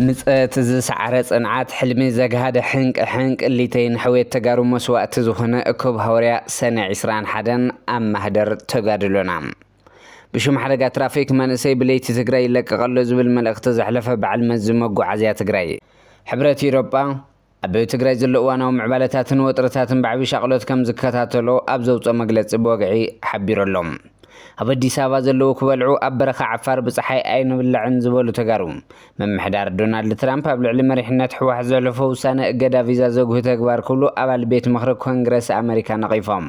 ምጽአት ዝሰዓረ ጽንዓት ሕልሚ ዘግሃደ ሕንቅ ሊተይን ሕዌት ተጋሩ መስዋዕቲ ዝኾነ እኩብ ሃዋርያ ሰነ 21 ኣብ ማህደር ተጋድሎና ብሽም ሓደጋ ትራፊክ መንእሰይ ብለይቲ ትግራይ ይለቀቐሎ ዝብል መልእኽቲ ዘሕለፈ በዓል መዚ መጓዓዝያ ትግራይ ሕብረት ኤውሮጳ ኣብ ትግራይ ዘሎ እዋናዊ ምዕባለታትን ወጥረታትን ብዓቢ ሻቅሎት ከም ዝከታተሎ ኣብ ዘውፅኦ መግለፂ ብወግዒ ሓቢሮሎም ኣብ አዲስ አበባ ዘለዎ ክበልዑ ኣብ በረኻ ዓፋር ብፀሓይ ኣይንብላዕን ዝበሉ ተጋሩ መምሕዳር ዶናልድ ትራምፕ ኣብ ልዕሊ መሪሕነት ሕወሓት ዘሕለፎ ውሳነ እገዳ ቪዛ ዘጉህ ተግባር ክብሉ ኣባል ቤት ምክሪ ኮንግረስ ኣሜሪካ ነቒፎም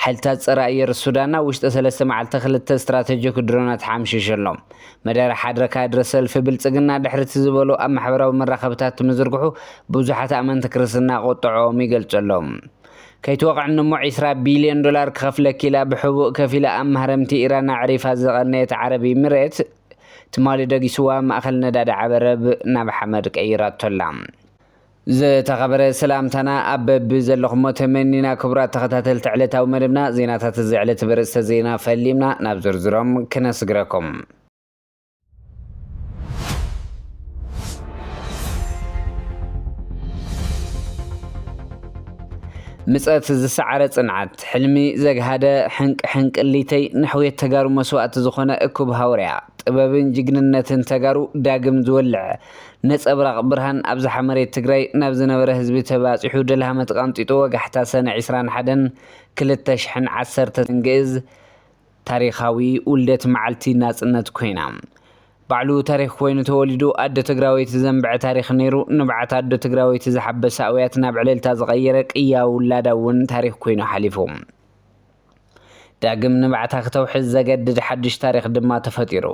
ሓይልታት ፀረ ኣየር ሱዳን ውሽጢ 3 መዓልቲ 2 ስትራቴጂክ ድሮናት ሓምሽሸሎም መደረ ሓድረካ ድረሰልፊ ብልጽግና ድሕርቲ ዝበሉ ኣብ ማሕበራዊ መራኸብታት ምዝርግሑ ብዙሓት ኣመንቲ ክርስትና ቆጥዖም ይገልጸሎም كيتوقع نمو 20 بليون دولار كخفلك كلا بحبوء كفيلة أم هرمتي إيران عريفة زغنية عربي مريت تمالي داقي سوا ما أخلنا داد عبرب ناب حمد كأيرات طلام زي تخبر السلام تنا أبب بزلق متمنينا كبرات تختاتل تعليتها ومربنا زيناتها تزعلت برست زينا فاليمنا نابزر زرام كنسقركم مصات زسعረ ጽንዓት ሕልሚ ዘግሃደ ሕንቅ ሊተይ ንሕዌት ተጋሩ መስዋዕቲ ዝኾነ እኩብ ሃዋርያ ጥበብን ጅግንነትን ተጋሩ ዳግም ዝወልዕ ነጸብራቕ ብርሃን ኣብ ዝሓመሬት ትግራይ ናብ ዝነበረ ህዝቢ ተባጺሑ ድልሃመት ቀንጢጦ ወጋሕታ ሰነ 21 2010 ግእዝ ታሪኻዊ ውልደት መዓልቲ ናጽነት ኮይና ባዕሉ ታሪክ ኮይኑ ተወሊዱ ኣደ ትግራዊት ዘንብዕ ታሪክ ነይሩ ንብዓት ኣደ ትግራዊት ዝሓበሰ ኣውያት ናብ ዕለልታ ዝቐየረ ቅያው ውላዳውን ታሪክ ኮይኑ ሓሊፉ ዳግም ንብዓታ ክተውሕዝ ዘገድድ ሓድሽ ታሪክ ድማ ተፈጢሩ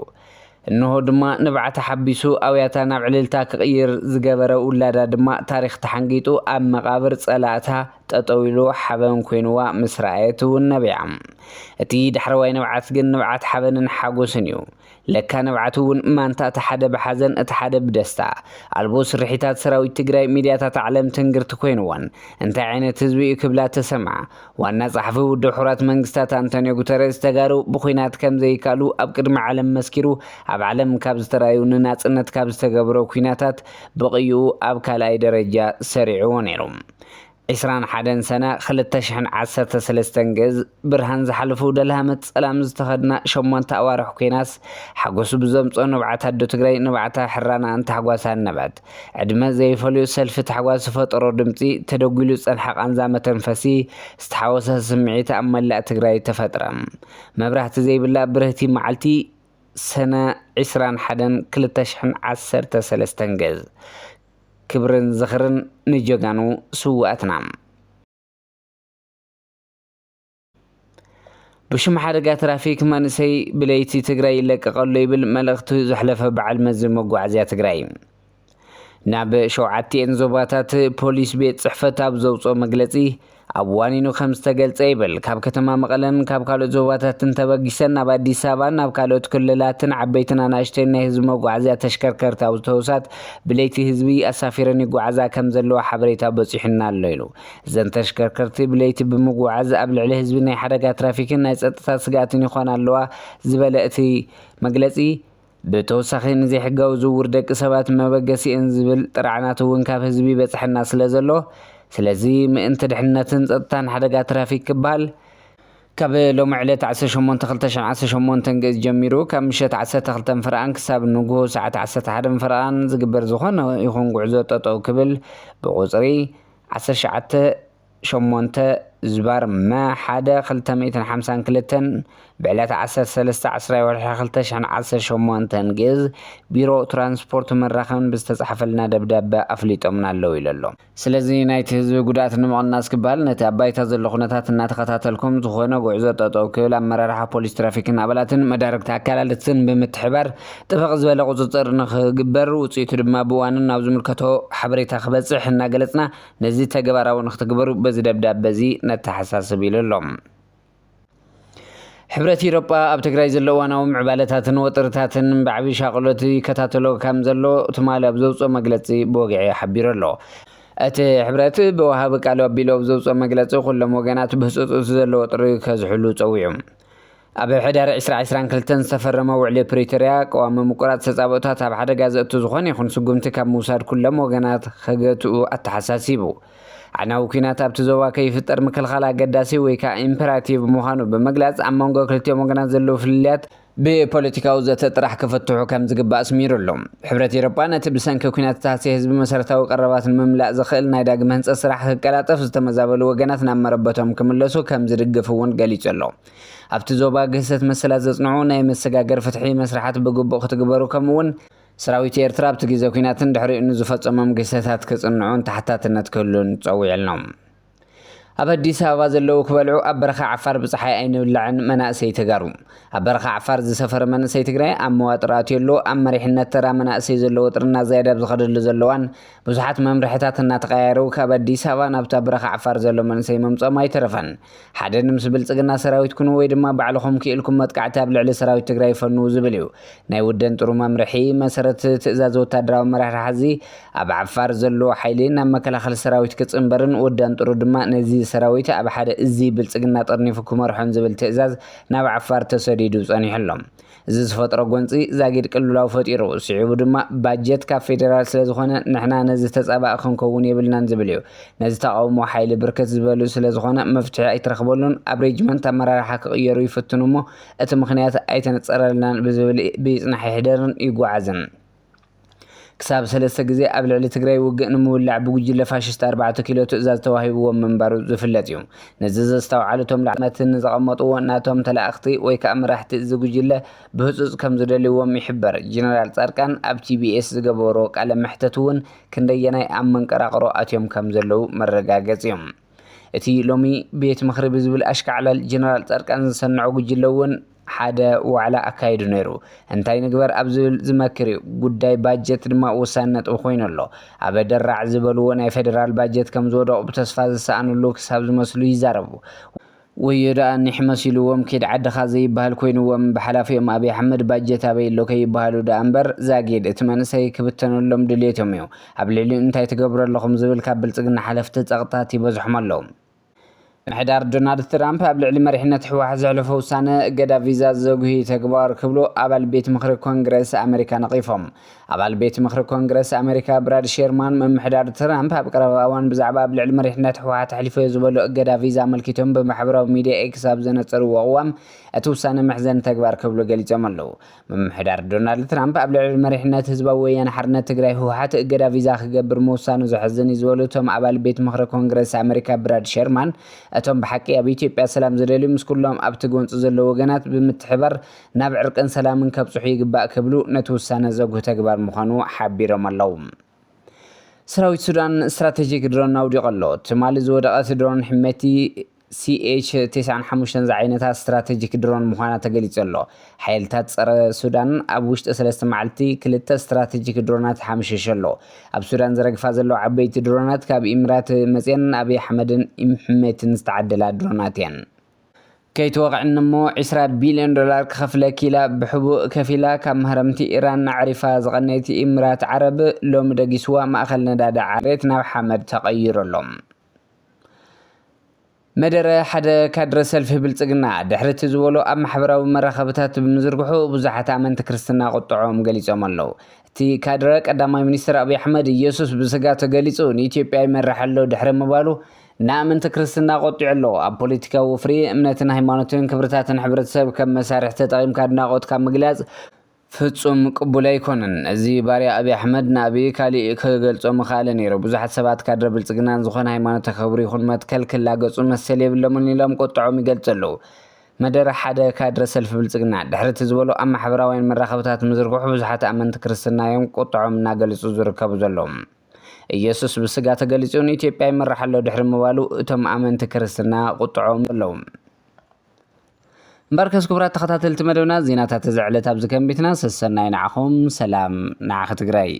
እንሆ ድማ ንብዓታ ሓቢሱ ኣውያታ ናብ ዕለልታ ክቕይር ዝገበረ ውላዳ ድማ ታሪክ ተሓንጊጡ ኣብ መቃብር ጸላእታ ጠጠው ኢሉ ሓበን ኮይኑዋ ምስ ረኣየት እውን ነቢዓ እቲ ድሕረዋይ ንብዓት ግን ንብዓት ሓበንን ሓጎስን እዩ ለካ ንብዓት እውን ማንታ ተሓደ በሓዘን እተሓደ በደስታ ኣልቦ ስርሒታት ሰራዊት ትግራይ ሚድያታት ዓለም ትንግርት ኮይኑዋን እንታይ ዓይነት ህዝቢ ክብላ ተሰምዓ ዋና ጸሓፊ ውድብ ሕቡራት መንግስታት አንቶኒዮ ጉተሬስ ተጋሩ ብኹናት ከም ዘይካሉ ኣብ ቅድሚ ዓለም መስኪሩ ኣብ ዓለም ካብ ዝተራዩ ንናጽነት ካብ ዝተገብሮ ኩናታት በቕዩ ኣብ ካልኣይ ደረጃ ሰሪዑ ነይሩ 21 ሰነ 2013 ግዝ ብርሃን ዝሓለፉ ደልሃመት ጸላም ዝተኸድና 8 ኣዋርሕ ኮይናስ ሓጎሱ ብዘምጾ ንብዓት ኣደ ትግራይ ንብዓታ ሕራና እንተሓጓሳ ነባት ዕድመ ዘይፈልዩ ሰልፊ ተሓጓስ ፈጠሮ ድምጺ ተደጉሉ ጸንሐ ቃንዛ መተንፈሲ ዝተሓወሰ ስምዒት ኣብ መላእ ትግራይ ተፈጥረ መብራህቲ ዘይብላ ብርህቲ መዓልቲ ሰነ 21 2013 ግዝ كبرن زخرن نجاقانو سواتنا بشم حرقة ترافيك مانسي بليتي تقراي لك قلو يبل ملغتو زحلفة بعل مزل مقوعزيا تقراي ناب شوعاتي انزوباتات بوليس بيت صحفة بزوصو مقلتي أبوانينو 5 قلت ايبل كاب كتما مقلن كاب كالو زوباتات انتباقيسن ناب أدي سابان ناب كالو تكللاتن عبيتنا ناشتين هزمو قوعزيا تشكركرتا وتوسات بليتي هزبي أسافيرني قوعزا كمزلو حبريتا بصيحنا الليلو زن تشكركرتي بليتي بمقوعز قبل عليه هزبيني حرقات ترافيكين نايساتتا سقاتني خوان اللوا زبالأتي مقلتي بتوسخين زي حقاو زور دك سبات مبقسي انزبل طرعناتو ونكاف هزبي بصحنا سلازلو سلازي مئنت دحنتن صدتان حدقات ترافيك كبال كاب لوم علت 18 تنقز جميرو كم مشت 12 فرقان كساب نغو ساعه 11 فرقان زغبر زخون يخون غعزو ططو كبل بقصري 19 زبار ما حدا 252 بعلات 13 تنقز بيرو ترانسبورت مرخن بستصحف لنا دبدبه افليطمنا لو يللو سلازي نايت حزب غدات نمقناس كبال نتا بايتا زلو خناتات ناتخاتلكم زخونه غعزو ططو كل امرارح بوليس ترافيكن ابلاتن مدارك تاكالالتن بمتحبر تفق زبل قصصر نخغبر وصيت دما بوانن ناو زملكتو حبريتا خبصح ناغلصنا نزي تغبراو نختغبرو بزي دبدبه زي نتحساسب يللوم حبرت أوروبا أب تግራይ ዘለዋ ናው ምዕባለታትን ወጥረታትን ብዓቢ ሻቅሎት ይከታተሎ ከም ዘሎ ትማሊ ኣብ ዘውፅኦ መግለፂ ብወግዒ ሓቢሩሎ እቲ ሕብረት ብወሃብ ቃል ኣቢሉ ኣብ ዘውፅኦ መግለፂ ኩሎም ወገናት ብህፅፅት ዘሎ ወጥሪ ከዝሕሉ ፀዊዑ ኣብ ሕዳር 2022 ዝተፈረመ ውዕሊ ፕሪቶርያ ቀዋሚ ምቁራት ተጻብኦታት ኣብ ሓደጋ ዘእቱ ዝኾነ ይኹን ስጉምቲ ካብ ምውሳድ ኩሎም ወገናት ከገትኡ ኣተሓሳሲቡ ዓናዊ ኩናት ኣብቲ ዞባ ከይፍጠር ምክልኻል ኣገዳሲ ወይ ከዓ ኢምፐራቲቭ ምዃኑ ብምግላጽ ኣብ መንጎ ክልቲኦም ወገናት ዘለዉ ፍልልያት ብፖለቲካዊ ዘተ ጥራሕ ክፈትሑ ከም ዝግባእ ኣስሚሩ ኣሎ። ሕብረት ኤውሮጳ ነቲ ብሰንኪ ኩናት ዝተሃስየ ህዝቢ መሰረታዊ ቀረባት ንምምላእ ዝኽእል ናይ ዳግመ ህንፀት ስራሕ ክቀላጠፍ ዝተመዛበሉ ወገናት ናብ መረበቶም ክምለሱ ከም ዝድግፍ እውን ገሊጹ ኣሎ። ኣብቲ ዞባ ግህሰት መሰላት ዘጽንዑ ናይ መሰጋገር ፍትሒ መስራሓት ብግቡእ ክትግበሩ ከምኡውን ሰራዊት ኤርትራ ኣብቲ ግዜ ኩናትን ድሕሪኡ ንዝፈጸሞም ግህሰታት ክጽንዑን ተሓታትነት ክህሉን ጸዊዕልኖም። ኣብ ኣዲስ ኣበባ ዘለዉ ክበልዑ ኣብ በረኻ ዓፋር ብፀሓይ ኣይንብላዕን መናእሰይ ተጋሩ ኣብ በረኻ ዓፋር ዝሰፈረ መንእሰይ ትግራይ ኣብ መዋጥር ኣትየሉ ኣብ መሪሕነት ተራ መናእሰይ ዘለዎ ጥርና ዘያዳብ ዝኸደሉ ዘለዋን ብዙሓት መምርሕታት እናተቐያየሩ ካብ ኣዲስ ኣበባ ናብታ በረኻ ዓፋር ዘሎ መንእሰይ መምጾም ኣይተረፈን። ሓደ ንምስ ብልጽግና ሰራዊት ኩኑ ወይ ድማ ባዕልኹም ክኢልኩም መጥቃዕቲ ኣብ ልዕሊ ሰራዊት ትግራይ ፈኑ ዝብል እዩ። ናይ ውደን ጥሩ መምርሒ መሰረት ትእዛዝ ወታደራዊ መራሕራሕ እዚ ኣብ ዓፋር ዘሎ ሓይሊ ናብ መከላኸሊ ሰራዊት ክጽምበርን ውደን ጥሩ ድማ ነዚ ሰራዊት ኣብ ሓደ እዚ ብልጽግና ጠርኒፉ ክመርሖን ዝብል ትእዛዝ ናብ ዓፋር ተሰዲዱ ጸኒሕሎም። እዚ ዝፈጥሮ ጎንፂ ዛጊድ ቅልውላው ፈጢሩ ስዒቡ ድማ ባጀት ካብ ፌደራል ስለ ዝኾነ ንሕና ነዚ ተጻባእ ክንከውን የብልናን ዝብል እዩ። ነዚ ተቃውሞ ሓይሊ ብርክት ዝበሉ ስለ ዝኾነ መፍትሒ ኣይትረኽበሉን ኣብ ሬጅመንት ኣመራርሓ ክቕየሩ ይፍትኑ እሞ እቲ ምኽንያት ኣይተነፀረልናን ብዝብል ብይጽናሕ ይሕደርን ይጓዓዝን። ክሳብ 3 ግዜ ኣብ ልዕሊ ትግራይ ውግእ ንምውላዕ ብጉጅለ ፋሽስት 4 ኪሎ ትእዛዝ ተዋሂብዎም ምንባሩ ዝፍለጥ እዩ። ነዚ ዘስተውዓሉቶም ላዕመትን ዘቐመጥዎ ናቶም ተላእኽቲ ወይ ከዓ መራሕቲ እዚ ጉጅለ ብህፁፅ ከም ዝደልይዎም ይሕበር። ጀነራል ጻድቃን ኣብ ቲቢኤስ ዝገበሮ ቃለ መሕተት እውን ክንደየናይ ኣብ መንቀራቕሮ ኣትዮም ከም ዘለው መረጋገፂ እዮም። እቲ ሎሚ ቤት ምኽሪ ብዝብል ኣሽካዕላል ጀነራል ጻድቃን ዝሰንዖ ጉጅለ እውን ሓደ ዋዕላ ኣካይዱ ነይሩ። እንታይ ንግበር ኣብ ዝብል ዝመክር ጉዳይ ባጀት ድማ ውሳነ ነጥቢ ኮይኑ ኣሎ። ኣብ ደራዕ ዝበልዎ ናይ ፌደራል ባጀት ከም ዝወደቑ ብተስፋ ዝሰኣንሉ ክሳብ ዝመስሉ ይዛረቡ። ወዮ ደኣ ኒሕ መሲልዎም ከይድ ዓድኻ ዘይበሃል ኮይኑዎም ብሓላፊኦም ኣብይ ኣሕመድ ባጀት ኣበይ ኣሎ ከይበሃሉ ደኣ እምበር ዛጊድ እቲ መንእሰይ ክብተነሎም ድልየቶም እዩ። ኣብ ልዕሊኡ እንታይ ትገብሩ ኣለኹም ዝብል ካብ ብልጽግና ሓለፍቲ ጸቕጣት ይበዝሖም ኣለዉ። ምሕዳር ዶናልድ ትራምፕ ኣብ ልዕሊ መሪሕነት ሕወሓት ዘሕለፈ ውሳነ እገዳ ቪዛ ዘጉሂ ተግባር ክብሉ ኣባል ቤት ምኽሪ ኮንግረስ ኣሜሪካ ነቒፎም። ኣባል ቤት ምኽሪ ኮንግረስ ኣሜሪካ ብራድ ሼርማን ምምሕዳር ትራምፕ ኣብ ቀረባ እዋን ብዛዕባ ኣብ ልዕሊ መሪሕነት ሕወሓት ኣሕሊፈዮ ዝበሎ እገዳ ቪዛ ኣመልኪቶም ብማሕበራዊ ሚድያ ኤክስ ኣብ ዘነፀርዎ እዋም እቲ ውሳነ መሕዘን ተግባር ክብሉ ገሊፆም ኣለዉ። ምምሕዳር ዶናልድ ትራምፕ ኣብ ልዕሊ መሪሕነት ህዝባዊ ወያነ ሓርነት ትግራይ ሕወሓት እገዳ ቪዛ ክገብር ምውሳኑ ዘሕዝን እዩ ዝበሉ እቶም ኣባል ቤት ምኽሪ ኮንግረስ ኣሜሪካ ብራድ ሼርማን እቶም ብሓቂ ኣብ ኢትዮጵያ ሰላም ዝደልዩ ምስ ኩሎም ኣብቲ ጎንፂ ዘለዉ ወገናት ብምትሕባር ናብ ዕርቅን ሰላምን ከብፅሑ ይግባእ ክብሉ ነቲ ውሳነ ዘጉህ ተግባር ምዃኑ ሓቢሮም ኣለዉ። ሰራዊት ሱዳን ስትራቴጂክ ድሮን ኣውዲቑ ኣሎ። ትማሊ ዝወደቐት ድሮን ሕመቲ CH-95 ዝዓይነታ ስትራቴጂክ ድሮን ምዃና ተገሊጹ ኣሎ። ሓይልታት ጸረ ሱዳን ኣብ ውሽጢ 3 መዓልቲ 2 ስትራቴጂክ ድሮናት ሓምሽሽ ኣሎ። ኣብ ሱዳን ዝረግፋ ዘለዋ ዓበይቲ ድሮናት ካብ ኢሚራት መፅአን ኣብይ ኣሕመድን ሕመትን ዝተዓደላ ድሮናት እየን። ከይተወቕዕን እሞ $20 ቢልዮን ክኸፍለ ኪላ ብሕቡእ ከፊላ ካብ መህረምቲ ኢራን ኣዕሪፋ ዝቐነይቲ ኢሚራት ዓረብ ሎሚ ደጊስዋ ማእኸል ነዳዲ ዓሬት ናብ ሓመድ ተቐይሮሎም። መደረ ሓደ ካድረ ሰልፊ ብልጽግና ድሕሪት ዝበሎ ኣብ ማሕበራዊ መራኸብታት ብምዝርግሑ ብዙሓት ኣመንቲ ክርስትና ቁጥዖም ገሊፆም ኣለዉ። እቲ ካድረ ቀዳማይ ሚኒስትር ኣብይ ኣሕመድ ኢየሱስ ብስጋ ተገሊጹ ንኢትዮጵያ ይመርሕ ኣሎ ድሕሪ ምባሉ ንኣመንቲ ክርስትና ቆጢዑ ኣሎ። ኣብ ፖለቲካዊ ወፍሪ እምነትን ሃይማኖትን ክብርታትን ሕብረተሰብ ከም መሳርሒ ተጠቒምካ ኣድናቖትካ ምግላጽ ፍጹም ቅቡል ኣይኮነን። እዚ ባርያ ኣብይ ኣሕመድ ንኣብይ ካሊእ ክገልጾ ምኽኣለ ነይሩ። ብዙሓት ሰባት ካድረ ብልጽግናን ዝኾነ ሃይማኖት ተኸብሪ ይኹን መትከል ክላገጹ መሰል የብሎምን ኢሎም ቁጥዖም ይገልጹ ኣለዉ። መደረ ሓደ ካድረ ሰልፊ ብልጽግና ድሕሪት ዝበሎ ኣብ ማሕበራውያን መራኸብታት ምዝርግሑ ብዙሓት ኣመንቲ ክርስትና እዮም ቁጥዖም እናገለጹ ዝርከቡ ዘለዎም። ኢየሱስ ብስጋ ተገሊጹ ንኢትዮጵያ ይመርሕ ኣሎ ድሕሪ ምባሉ እቶም ኣመንቲ ክርስትና ቁጥዖም ኣለዉ። እምበርከስ ክቡራት ተኸታተልቲ መደብና ዜናታት እዚ ዕለት ኣብዚ ከንቢትና ሰሰናይ ንዓኹም ሰላም ንዓኺ ትግራይ